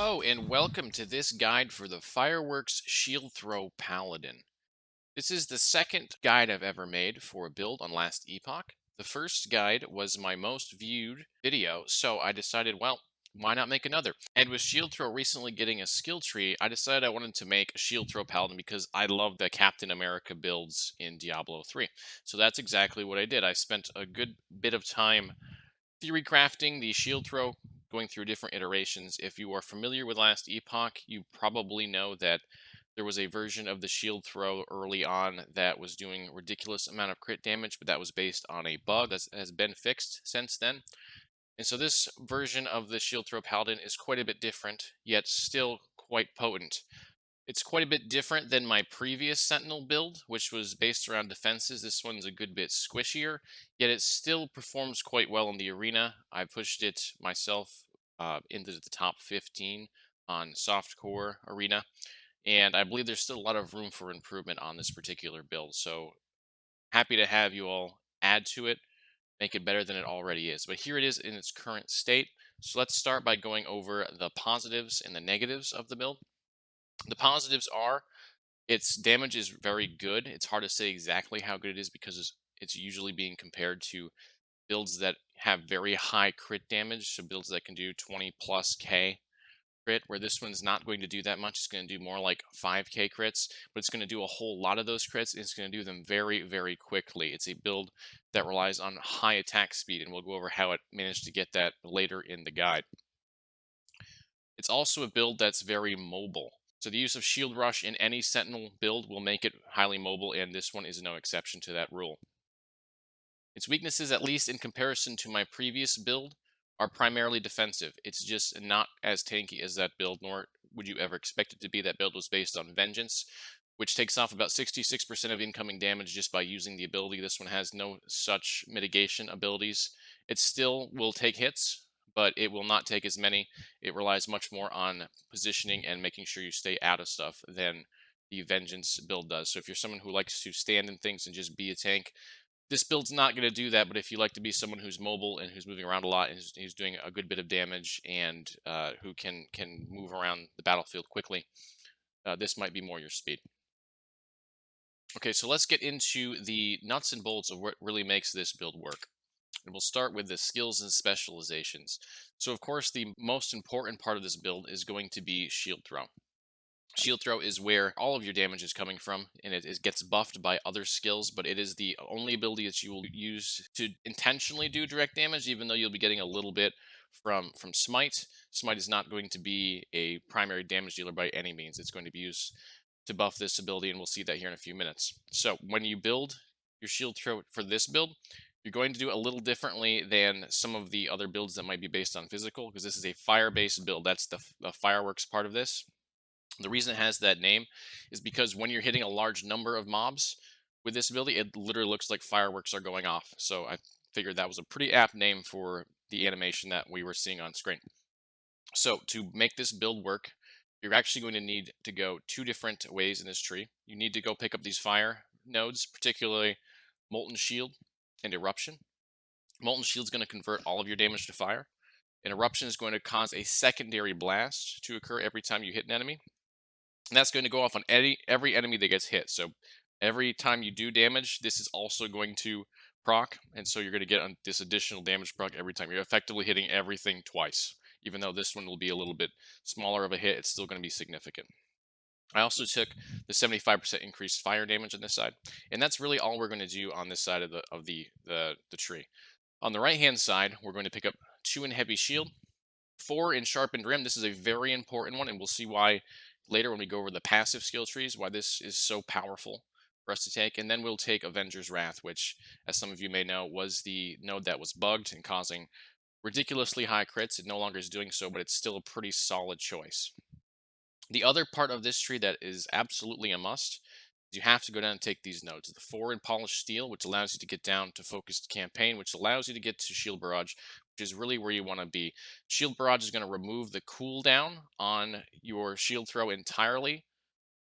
Hello and welcome to this guide for the Fireworks Shield Throw Paladin. This is the second guide I've ever made for a build on Last Epoch. The first guide was my most viewed video, so I decided, well, why not make another? And with Shield Throw recently getting a skill tree, I decided I wanted to make a Shield Throw Paladin because I love the Captain America builds in Diablo 3. So that's exactly what I did. I spent a good bit of time theory crafting the shield throw, going through different iterations. If you are familiar with Last Epoch, you probably know that there was a version of the shield throw early on that was doing a ridiculous amount of crit damage, but that was based on a bug that has been fixed since then. And so this version of the shield throw paladin is quite a bit different, yet still quite potent. It's quite a bit different than my previous Sentinel build, which was based around defenses. This one's a good bit squishier, yet it still performs quite well in the arena. I pushed it myself into the top 15 on softcore arena, and I believe there's still a lot of room for improvement on this particular build. So happy to have you all add to it, make it better than it already is. But here it is in its current state. So let's start by going over the positives and the negatives of the build. The positives are its damage is very good. It's hard to say exactly how good it is because it's usually being compared to builds that have very high crit damage, so builds that can do 20 plus K crit, where this one's not going to do that much. It's going to do more like 5K crits, but it's going to do a whole lot of those crits, and it's going to do them very, very quickly. It's a build that relies on high attack speed, and we'll go over how it managed to get that later in the guide. It's also a build that's very mobile. So the use of Shield Rush in any Sentinel build will make it highly mobile, and this one is no exception to that rule. Its weaknesses, at least in comparison to my previous build, are primarily defensive. It's just not as tanky as that build, nor would you ever expect it to be. That build was based on Vengeance, which takes off about 66% of incoming damage just by using the ability. This one has no such mitigation abilities. It still will take hits, but it will not take as many. It relies much more on positioning and making sure you stay out of stuff than the Vengeance build does. So if you're someone who likes to stand in things and just be a tank, this build's not going to do that. But if you like to be someone who's mobile and who's moving around a lot and who's doing a good bit of damage and who can move around the battlefield quickly, this might be more your speed. Okay, so let's get into the nuts and bolts of what really makes this build work. And we'll start with the skills and specializations. So of course, the most important part of this build is going to be shield throw. Shield throw is where all of your damage is coming from, and it gets buffed by other skills, but it is the only ability that you will use to intentionally do direct damage, even though you'll be getting a little bit from Smite. Smite is not going to be a primary damage dealer by any means. It's going to be used to buff this ability, and we'll see that here in a few minutes. So when you build your shield throw for this build, you're going to do it a little differently than some of the other builds that might be based on physical, because this is a fire-based build. That's the fireworks part of this. The reason it has that name is because when you're hitting a large number of mobs with this ability, it literally looks like fireworks are going off. So I figured that was a pretty apt name for the animation that we were seeing on screen. So to make this build work, you're actually going to need to go two different ways in this tree. You need to go pick up these fire nodes, particularly Molten Shield and Eruption. Molten Shield is going to convert all of your damage to fire. And Eruption is going to cause a secondary blast to occur every time you hit an enemy. And that's going to go off on every enemy that gets hit. So every time you do damage, this is also going to proc, and so you're going to get this additional damage proc every time. You're effectively hitting everything twice. Even though this one will be a little bit smaller of a hit, it's still going to be significant. I also took the 75% increased fire damage on this side, and that's really all we're going to do on this side of the tree. On the right hand side, we're going to pick up 2 in heavy shield, 4 in sharpened rim. This is a very important one, and we'll see why later when we go over the passive skill trees, why this is so powerful for us to take. And then we'll take Avenger's Wrath, which, as some of you may know, was the node that was bugged and causing ridiculously high crits. It no longer is doing so, but it's still a pretty solid choice. The other part of this tree that is absolutely a must is you have to go down and take these nodes. The 4 in Polished Steel, which allows you to get down to Focused Campaign, which allows you to get to Shield Barrage, which is really where you want to be. Shield Barrage is going to remove the cooldown on your shield throw entirely,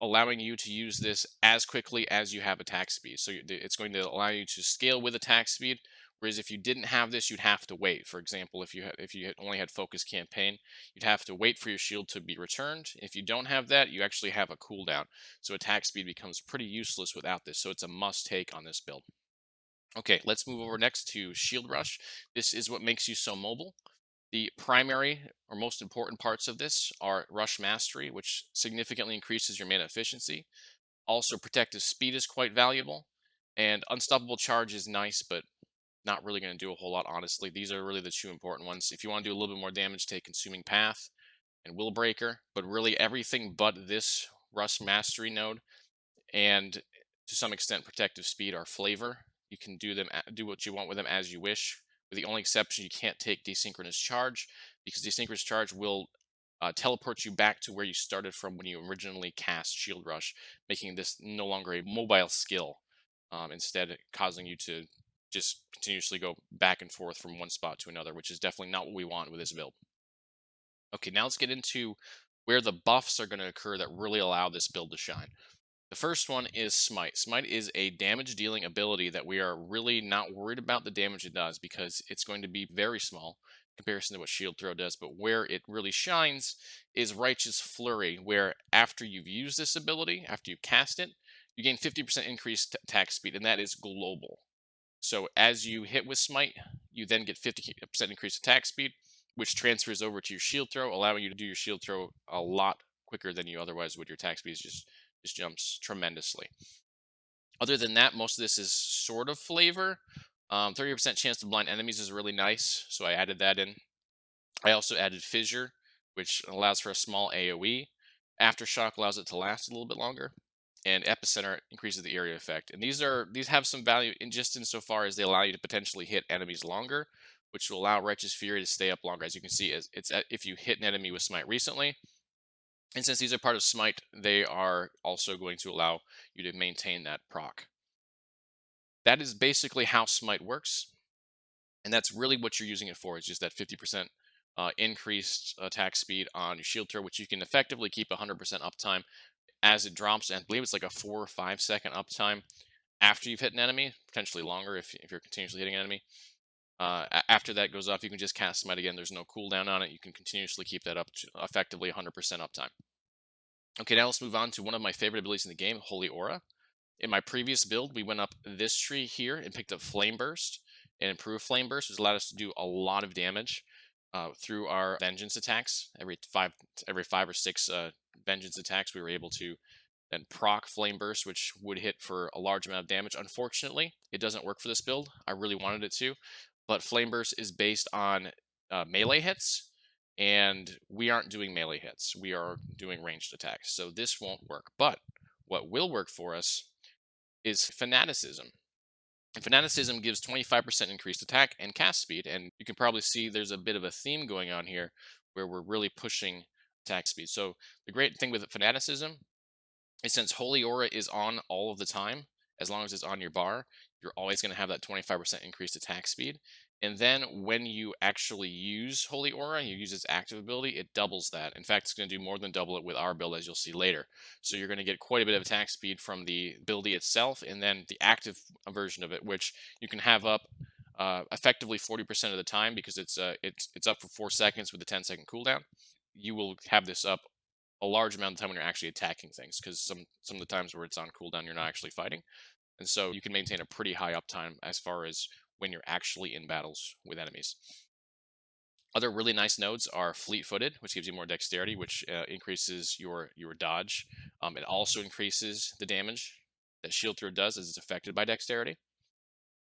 allowing you to use this as quickly as you have attack speed. So it's going to allow you to scale with attack speed Whereas if you didn't have this, you'd have to wait. For example, if you had only had focus campaign, you'd have to wait for your shield to be returned. If you don't have that, you actually have a cooldown. So attack speed becomes pretty useless without this. So it's a must take on this build. Okay, let's move over next to Shield Rush. This is what makes you so mobile. The primary or most important parts of this are Rush Mastery, which significantly increases your mana efficiency. Also, Protective Speed is quite valuable. And Unstoppable Charge is nice, but not really going to do a whole lot, honestly. These are really the two important ones. If you want to do a little bit more damage, take Consuming Path and Will Breaker. But really, everything but this Rush Mastery node and to some extent Protective Speed are flavor. You can do what you want with them as you wish. With the only exception, you can't take Desynchronous Charge because Desynchronous Charge will teleport you back to where you started from when you originally cast Shield Rush, making this no longer a mobile skill. Instead, causing you to just continuously go back and forth from one spot to another, which is definitely not what we want with this build. Okay, now let's get into where the buffs are going to occur that really allow this build to shine. The first one is Smite. Smite is a damage dealing ability that we are really not worried about the damage it does because it's going to be very small in comparison to what Shield Throw does. But where it really shines is Righteous Flurry, where after you've used this ability, after you cast it, you gain 50% increased attack speed, and that is global. So as you hit with Smite, you then get 50% increased attack speed, which transfers over to your shield throw, allowing you to do your shield throw a lot quicker than you otherwise would. Your attack speed just jumps tremendously. Other than that, most of this is sort of flavor. 30% chance to blind enemies is really nice, so I added that in. I also added Fissure, which allows for a small AoE. Aftershock allows it to last a little bit longer, and Epicenter increases the area effect. And these have some value in just insofar as they allow you to potentially hit enemies longer, which will allow Righteous Fury to stay up longer. As you can see, if you hit an enemy with Smite recently, and since these are part of Smite, they are also going to allow you to maintain that proc. That is basically how Smite works, and that's really what you're using it for. Is just that 50% increased attack speed on your shield throw, which you can effectively keep 100% uptime as it drops. And I believe it's like a 4 or 5 second uptime after you've hit an enemy, potentially longer if you're continuously hitting an enemy. After that goes off, you can just cast Smite again. There's no cooldown on it. You can continuously keep that up to effectively 100% uptime. Okay, now let's move on to one of my favorite abilities in the game, Holy Aura. In my previous build, we went up this tree here and picked up Flame Burst and improved Flame Burst, which allowed us to do a lot of damage through our Vengeance attacks. Every five or six Vengeance attacks, we were able to then proc Flame Burst, which would hit for a large amount of damage. Unfortunately, it doesn't work for this build. I really wanted it to, but Flame Burst is based on melee hits, and we aren't doing melee hits. We are doing ranged attacks, so this won't work. But what will work for us is Fanaticism. And Fanaticism gives 25% increased attack and cast speed, and you can probably see there's a bit of a theme going on here where we're really pushing attack speed. So the great thing with Fanaticism is since Holy Aura is on all of the time, as long as it's on your bar, you're always going to have that 25% increased attack speed. And then when you actually use Holy Aura, you use its active ability, it doubles that. In fact, it's going to do more than double it with our build, as you'll see later. So you're going to get quite a bit of attack speed from the ability itself, and then the active version of it, which you can have up effectively 40% of the time because it's up for 4 seconds with a 10-second cooldown. You will have this up a large amount of time when you're actually attacking things, because some of the times where it's on cooldown, you're not actually fighting. And so you can maintain a pretty high uptime as far as when you're actually in battles with enemies. Other really nice nodes are Fleet-footed, which gives you more dexterity, which increases your dodge. It also increases the damage that Shield Throw does as it's affected by dexterity.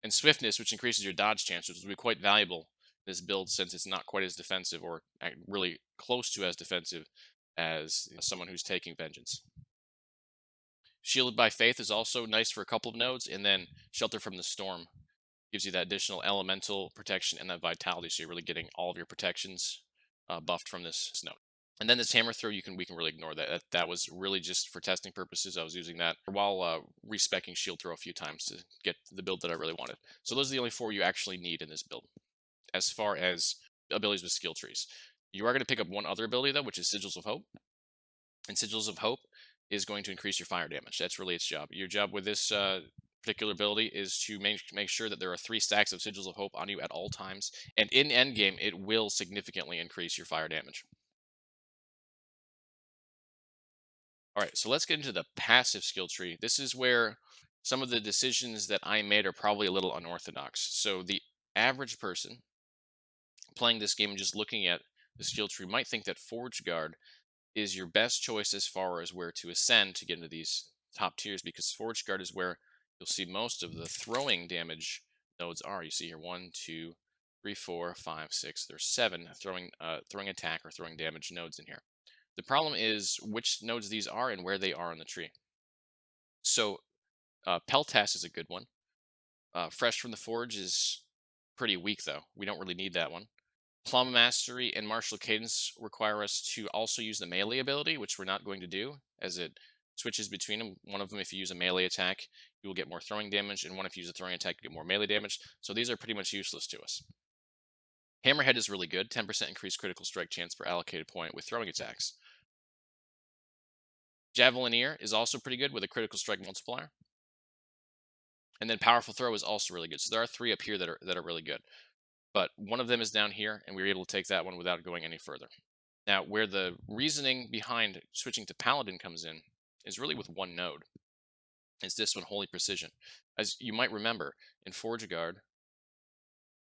And Swiftness, which increases your dodge chance, which will be quite valuable in this build since it's not quite as defensive, or really close to as defensive as someone who's taking Vengeance. Shielded by Faith is also nice for a couple of nodes, and then Shelter from the Storm gives you that additional elemental protection and that vitality, so you're really getting all of your protections buffed from this node. And then this Hammer Throw, we can really ignore that. That was really just for testing purposes. I was using that while respecking Shield Throw a few times to get the build that I really wanted. So those are the only 4 you actually need in this build as far as abilities with skill trees. You are going to pick up one other ability, though, which is Sigils of Hope. And Sigils of Hope is going to increase your fire damage. That's really its job. Your job with this particular ability is to make sure that there are 3 stacks of Sigils of Hope on you at all times, and in endgame, it will significantly increase your fire damage. All right, so let's get into the passive skill tree. This is where some of the decisions that I made are probably a little unorthodox. So the average person playing this game and just looking at the skill tree might think that Forge Guard is your best choice as far as where to ascend to get into these top tiers, because Forge Guard is where you'll see most of the throwing damage nodes are. You see here 1, 2, 3, 4, 5, 6. There's 7 throwing attack or throwing damage nodes in here. The problem is which nodes these are and where they are on the tree. So Peltas is a good one. Fresh from the Forge is pretty weak though. We don't really need that one. Plum Mastery and Martial Cadence require us to also use the melee ability, which we're not going to do, as it switches between them. One of them, if you use a melee attack, you will get more throwing damage, and one, if you use a throwing attack, you get more melee damage. So these are pretty much useless to us. Hammerhead is really good, 10% increased critical strike chance per allocated point with throwing attacks. Javelineer is also pretty good with a critical strike multiplier. And then Powerful Throw is also really good. So there are 3 up here that are really good. But one of them is down here, and we were able to take that one without going any further. Now, where the reasoning behind switching to Paladin comes in is really with one node. It's this one, Holy Precision. As you might remember, in Forge Guard,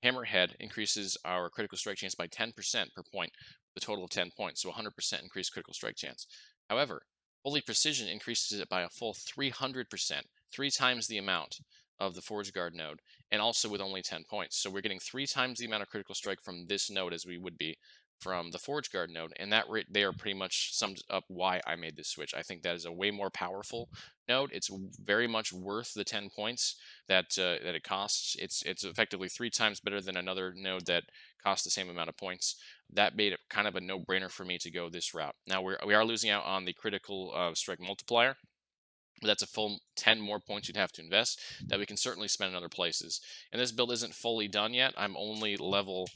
Hammerhead increases our critical strike chance by 10% per point, with a total of 10 points, so 100% increased critical strike chance. However, Holy Precision increases it by a full 300%, 3 times the amount of the Forge Guard node, and also with only 10 points. So we're getting 3 times the amount of critical strike from this node as we would be from the Forge Guard node, and that they are pretty much summed up why I made this switch. I think that is a way more powerful node. It's very much worth the 10 points that it costs. It's effectively 3 times better than another node that costs the same amount of points. That made it kind of a no-brainer for me to go this route. Now we are losing out on the critical strike multiplier. But that's a full 10 more points you'd have to invest that we can certainly spend in other places. And this build isn't fully done yet. I'm only level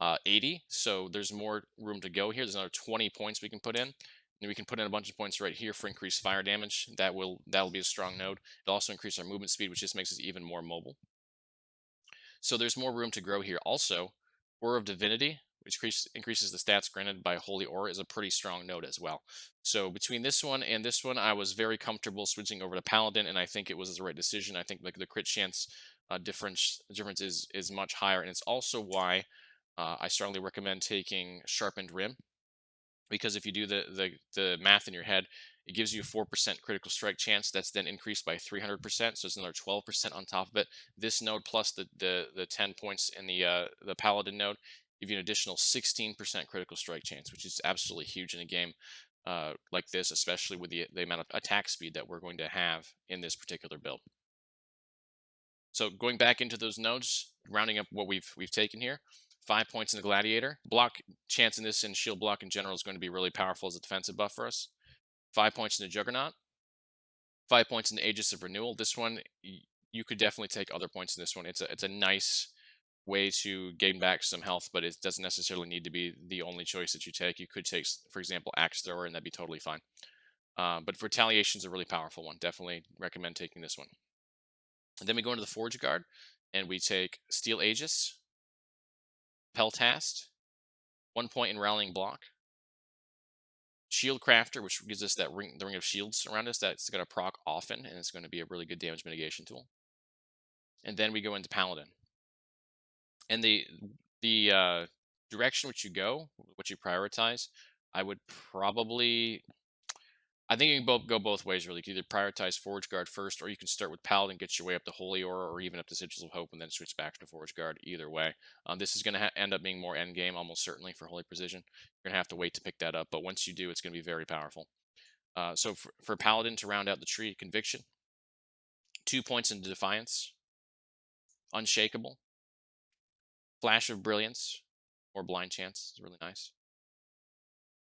80, so there's more room to go here. There's another 20 points we can put in. And we can put in a bunch of points right here for increased fire damage. That'll be a strong node. It'll also increase our movement speed, which just makes us even more mobile. So there's more room to grow here. Also, Aura of Divinity, which increases the stats granted by Holy Aura, is a pretty strong node as well. So between this one and this one, I was very comfortable switching over to Paladin, and I think it was the right decision. I think like the crit chance difference is much higher, and it's also why I strongly recommend taking Sharpened Rim, because if you do the math in your head, it gives you a 4% critical strike chance. That's then increased by 300%, so it's another 12% on top of it. This node plus the 10 points in the Paladin node give you an additional 16% critical strike chance, which is absolutely huge in a game like this, especially with the amount of attack speed that we're going to have in this particular build. So going back into those nodes, rounding up what we've taken here, 5 points in the Gladiator. Block chance in this and shield block in general is going to be really powerful as a defensive buff for us. 5 points in the Juggernaut. 5 points in the Aegis of Renewal. This one, you could definitely take other points in this one. It's a nice way to gain back some health, but it doesn't necessarily need to be the only choice that you take. You could take, for example, Axe Thrower, and that'd be totally fine. But Retaliation is a really powerful one. Definitely recommend taking this one. And then we go into the Forge Guard, and we take Steel Aegis, Peltast, 1 point in Rallying Block, Shield Crafter, which gives us the ring of shields around us. That's going to proc often, and it's going to be a really good damage mitigation tool. And then we go into Paladin. And the direction which you go, what you prioritize, I would probably, I think you can go both ways really. You can either prioritize Forge Guard first, or you can start with Paladin, get your way up to Holy Aura, or even up to Sigils of Hope, and then switch back to Forge Guard. Either way, this is going to end up being more endgame, almost certainly, for Holy Precision. You're going to have to wait to pick that up, but once you do, it's going to be very powerful. So for Paladin, to round out the tree, Conviction, 2 points into Defiance, Unshakable, Flash of Brilliance, or Blind Chance is really nice.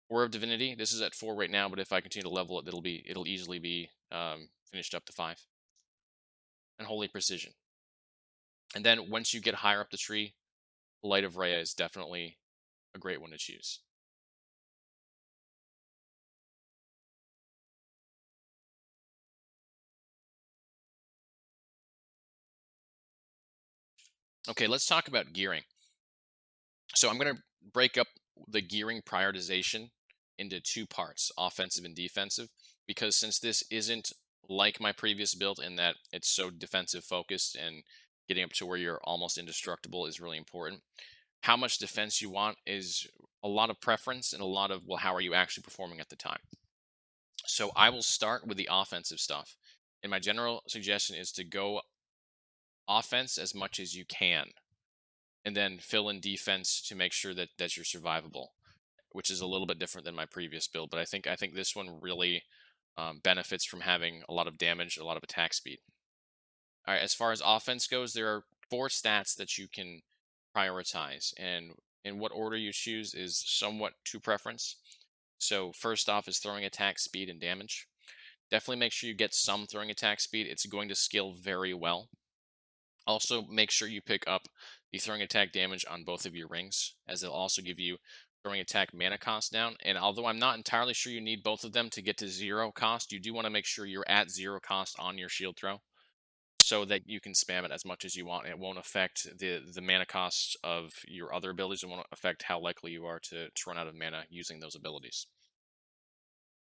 Aura of Divinity, this is at 4 right now, but if I continue to level it, it'll easily be finished up to 5. And Holy Precision. And then once you get higher up the tree, Light of Rhea is definitely a great one to choose. Okay, let's talk about gearing. So I'm going to break up the gearing prioritization into two parts, offensive and defensive, because since this isn't like my previous build in that it's so defensive focused and getting up to where you're almost indestructible is really important. How much defense you want is a lot of preference and a lot of, well, how are you actually performing at the time? So I will start with the offensive stuff. And my general suggestion is to go offense as much as you can and then fill in defense to make sure that you're survivable, which is a little bit different than my previous build. But I think this one really benefits from having a lot of damage, a lot of attack speed. All right, as far as offense goes, there are four stats that you can prioritize, and in what order you choose is somewhat to preference. So first off is throwing attack speed and damage. Definitely make sure you get some throwing attack speed. It's going to scale very well. Also, make sure you pick up the throwing attack damage on both of your rings, as they'll also give you throwing attack mana cost down. And although I'm not entirely sure you need both of them to get to zero cost, you do want to make sure you're at zero cost on your shield throw so that you can spam it as much as you want. And it won't affect the mana costs of your other abilities. It won't affect how likely you are to run out of mana using those abilities.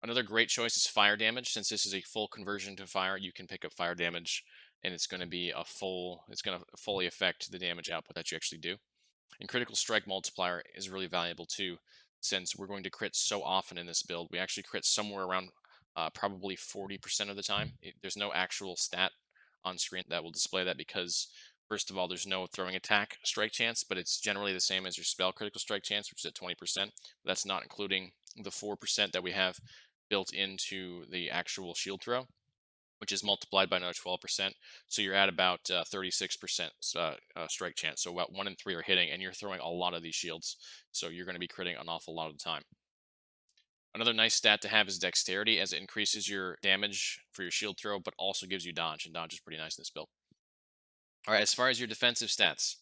Another great choice is fire damage. Since this is a full conversion to fire, you can pick up fire damage and it's going to be it's going to fully affect the damage output that you actually do. And critical strike multiplier is really valuable too, since we're going to crit so often in this build. We actually crit somewhere around probably 40% of the time. There's no actual stat on screen that will display that because, first of all, there's no throwing attack strike chance, but it's generally the same as your spell critical strike chance, which is at 20%. That's not including the 4% that we have built into the actual shield throw, which is multiplied by another 12%. So you're at about 36% strike chance. So about 1 in 3 are hitting, and you're throwing a lot of these shields. So you're going to be critting an awful lot of the time. Another nice stat to have is dexterity, as it increases your damage for your shield throw, but also gives you dodge, and dodge is pretty nice in this build. All right, as far as your defensive stats,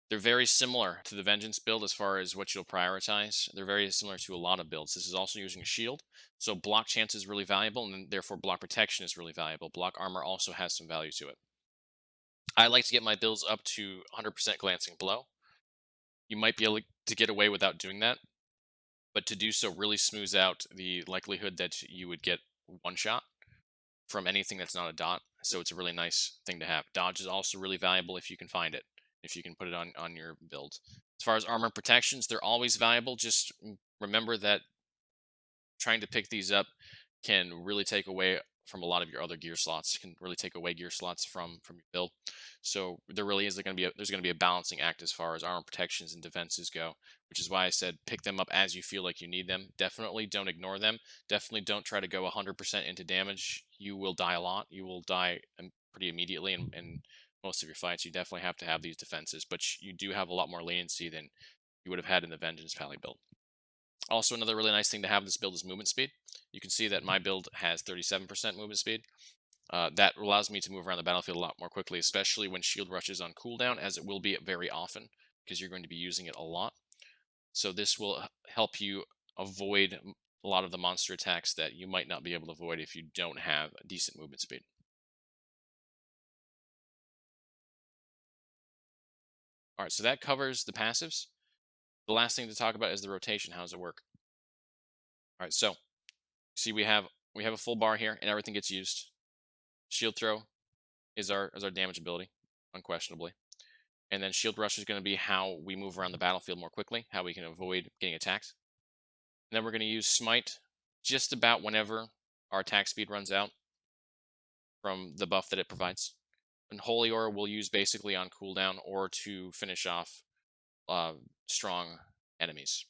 they're very similar to the Vengeance build as far as what you'll prioritize. They're very similar to a lot of builds. This is also using a shield, so block chance is really valuable, and therefore block protection is really valuable. Block armor also has some value to it. I like to get my builds up to 100% glancing blow. You might be able to get away without doing that, but to do so really smooths out the likelihood that you would get one shot from anything that's not a dot. So it's a really nice thing to have. Dodge is also really valuable if you can find it, if you can put it on your build. As far as armor protections, they're always valuable. Just remember that trying to pick these up can really take away from a lot of your other gear slots. Can really take away gear slots from your build. So there really is going to be there's going to be a balancing act as far as armor protections and defenses go, which is why I said pick them up as you feel like you need them. Definitely don't ignore them. Definitely don't try to go 100% into damage. You will die a lot. You will die pretty immediately in most of your fights. You definitely have to have these defenses, but you do have a lot more leniency than you would have had in the Vengeance Pally build. Also, another really nice thing to have in this build is movement speed. You can see that my build has 37% movement speed. That allows me to move around the battlefield a lot more quickly, especially when shield rush is on cooldown, as it will be very often, because you're going to be using it a lot. So this will help you avoid a lot of the monster attacks that you might not be able to avoid if you don't have a decent movement speed. All right, so that covers the passives. The last thing to talk about is the rotation. How does it work? All right, so see we have a full bar here, and everything gets used. Shield throw is our damage ability, unquestionably. And then shield rush is going to be how we move around the battlefield more quickly, how we can avoid getting attacked. And then we're going to use smite just about whenever our attack speed runs out from the buff that it provides. And holy aura we'll use basically on cooldown or to finish off strong enemies.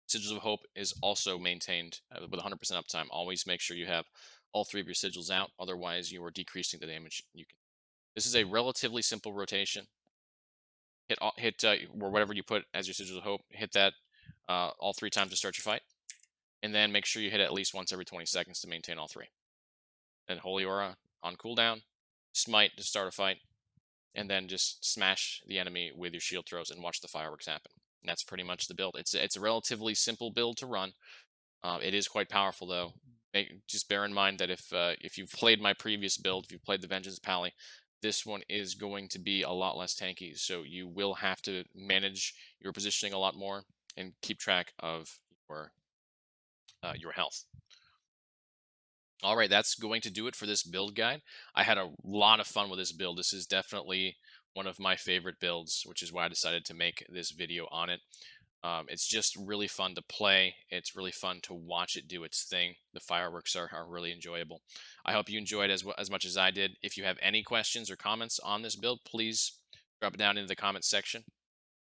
Sigils of Hope is also maintained with 100% uptime. Always make sure you have all three of your sigils out, otherwise you are decreasing the damage you can. This is a relatively simple rotation. Hit or whatever you put as your Sigils of Hope. Hit that all 3 times to start your fight, and then make sure you hit it at least once every 20 seconds to maintain all 3. Then Holy Aura on cooldown, Smite to start a fight, and then just smash the enemy with your shield throws and watch the fireworks happen. And that's pretty much the build. It's a relatively simple build to run. It is quite powerful though. Just bear in mind that if you've played my previous build, if you've played the Vengeance Pally, this one is going to be a lot less tanky. So you will have to manage your positioning a lot more and keep track of your health. All right, that's going to do it for this build guide. I had a lot of fun with this build. This is definitely one of my favorite builds, which is why I decided to make this video on it. It's just really fun to play. It's really fun to watch it do its thing. The fireworks are really enjoyable. I hope you enjoyed as much as I did. If you have any questions or comments on this build, please drop it down into the comments section.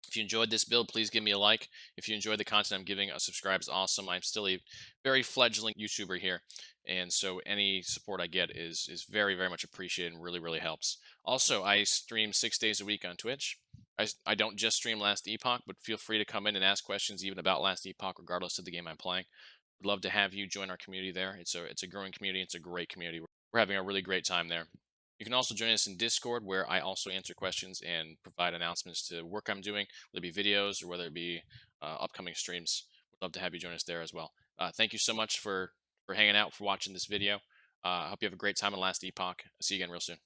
If you enjoyed this build, please give me a like. If you enjoyed the content I'm giving, a subscribe is awesome. I'm still a very fledgling YouTuber here, and so any support I get is very, very much appreciated and really helps. Also, I stream 6 days a week on Twitch. I don't just stream Last Epoch, but feel free to come in and ask questions even about Last Epoch, regardless of the game I'm playing. Would love to have you join our community there. It's a growing community. It's a great community. We're having a really great time there. You can also join us in Discord, where I also answer questions and provide announcements to work I'm doing, whether it be videos or whether it be upcoming streams. Would love to have you join us there as well. Thank you so much for hanging out, for watching this video. I hope you have a great time in Last Epoch. See you again real soon.